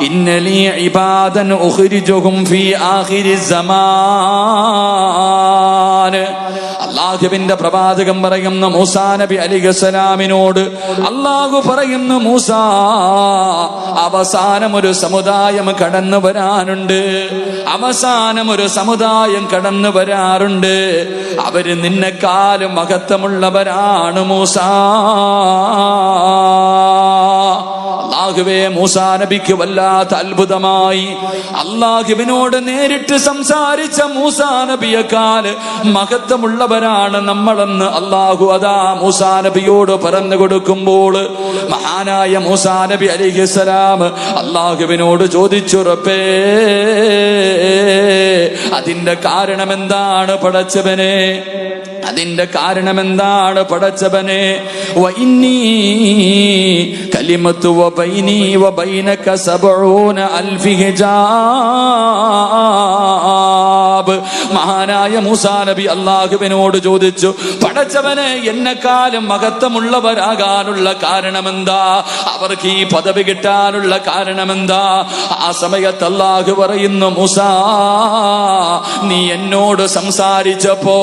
ഇന്നലി ഇബാദൻ ഉഖ്രിജുഹും ഫീ ആഖിരി സമാൻ. അല്ലാഹുവിന്റെ പ്രവാചകൻ പറയുന്ന മൂസാ നബി അലൈഹിസ്സലാമിനോട് അല്ലാഹു പറയുന്നു, മൂസാ, അവസാനം ഒരു സമുദായം കടന്നു വരാനുണ്ട്. അവസാനം ഒരു സമുദായം കടന്നു വരാറുണ്ട്. അവര് നിന്നെക്കാളും മഹത്വമുള്ളവരാണ് മൂസാ. അല്ലാഹുവേ, മൂസാ നബിക്ക് വല്ലാത്ത അത്ഭുതമായി. അല്ലാഹുവിനോട് നേരിട്ട് സംസാരിച്ച മൂസാ നബിയേക്കാൾ മഹത്വമുള്ളവരാണ് നമ്മളെന്ന് അല്ലാഹു അതാ മൂസാ നബിയോട് പറഞ്ഞു കൊടുക്കുമ്പോൾ മഹാനായ മൂസാ നബി അലൈഹിസ്സലാം അല്ലാഹുവിനോട് ചോദിച്ചു, റബ്ബേ, അതിന്റെ കാരണം എന്താണ് പടച്ചവനെ? അതിന്റെ കാരണം എന്താണ് പടച്ചവനെ? വഇന്നീ കലിമത്തു വബൈനി വബൈനക സബഊന അൽഫി ഹിജാബ്. മഹാനായ മൂസാ നബി അല്ലാഹുവിനോട് ചോദിച്ചു, പടച്ചവനെ, എന്നെക്കാളും മഹത്വമുള്ളവരാകാനുള്ള കാരണമെന്താ? അവർക്ക് ഈ പദവി കിട്ടാനുള്ള കാരണമെന്താ? ആ സമയത്ത് അല്ലാഹു പറയുന്നു, മൂസാ, നീ എന്നോട് സംസാരിച്ചപ്പോ,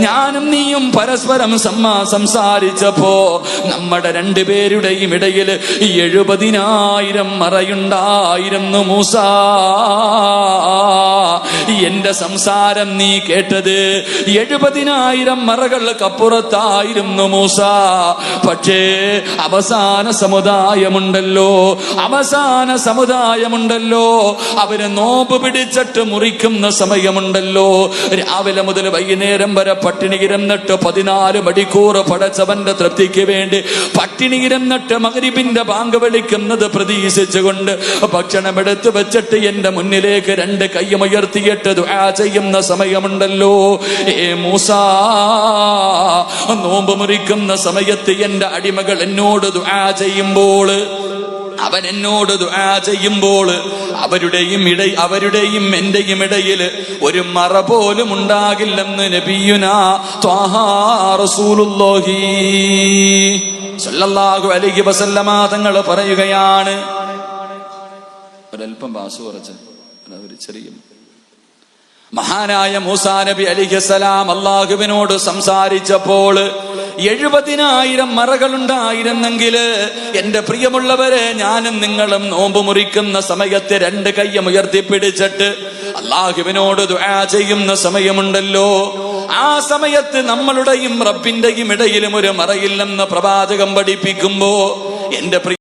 ഞാനും നീയും പരസ്പരം സംസാരിച്ചപ്പോ നമ്മുടെ രണ്ടുപേരുടെയും ഇടയിൽ 70,000 മറയുണ്ടായിരുന്നു മൂസാ. എന്റെ സംസാരം നീ കേട്ടത് 70,000 മറകൾക്കപ്പുറത്തായിരുന്നു മൂസാ. പക്ഷേ അവസാന സമുദായമുണ്ടല്ലോ, അവര് നോമ്പ് പിടിച്ചിട്ട് മുറിക്കുന്ന സമയമുണ്ടല്ലോ, രാവിലെ മുതൽ വൈകുന്നേരം വരെ പട്ടിണി ഇരുന്നിട്ട് 14 മണിക്കൂർ പടച്ചവന്റെ തൃപ്തിക്ക് വേണ്ടി പട്ടിണി ഇരുന്നിട്ട് മഗ്രിബിന്റെ ബാങ്ക് വിളിക്കുന്നത് പ്രതീക്ഷിച്ചുകൊണ്ട് ഭക്ഷണം എടുത്തു വെച്ചിട്ട് എന്റെ മുന്നിലേക്ക് 2 കൈയും ഉയർത്തിയിട്ട് ദുആ ചെയ്യുന്ന സമയമുണ്ടല്ലോ. മൂസാ, നോമ്പ് മുറിക്കുന്ന സമയത്ത് എന്റെ അടിമകൾ എന്നോട് ദുആ ചെയ്യുമ്പോൾ, അവൻ എന്നോട് ദുആ ചെയ്യുമ്പോൾ അവരുടെയും എന്റെയും ഇടയിൽ ഒരു മറ പോലും ഉണ്ടാകില്ലെന്ന് നബിയുനാ ത്വാഹാ റസൂലുള്ളാഹി സ്വല്ലല്ലാഹു അലൈഹി വസല്ലമ തങ്ങൾ പറയുകയാണ്. ഒരൽപ്പം ബാസു കുറച്ച് ഒരു ചെറിയ മഹാനായ മൂസാ നബി അലൈഹിസ്സലാം അല്ലാഹുവിനോട് സംസാരിച്ചപ്പോൾ 70,000 മറകളുണ്ടായിരുന്നെങ്കിൽ എന്റെ പ്രിയമുള്ളവരെ, ഞാനും നിങ്ങളും നോമ്പ് മുറിക്കുന്ന സമയത്ത് 2 കൈയും ഉയർത്തിപ്പിടിച്ചിട്ട് അല്ലാഹുവിനോട് ദുആ ചെയ്യുന്ന സമയമുണ്ടല്ലോ, ആ സമയത്ത് നമ്മളുടെയും റബ്ബിന്റെയും ഇടയിലും ഒരു മറയില്ലെന്ന് പ്രവാചകൻ പഠിപ്പിക്കുമ്പോ എന്റെ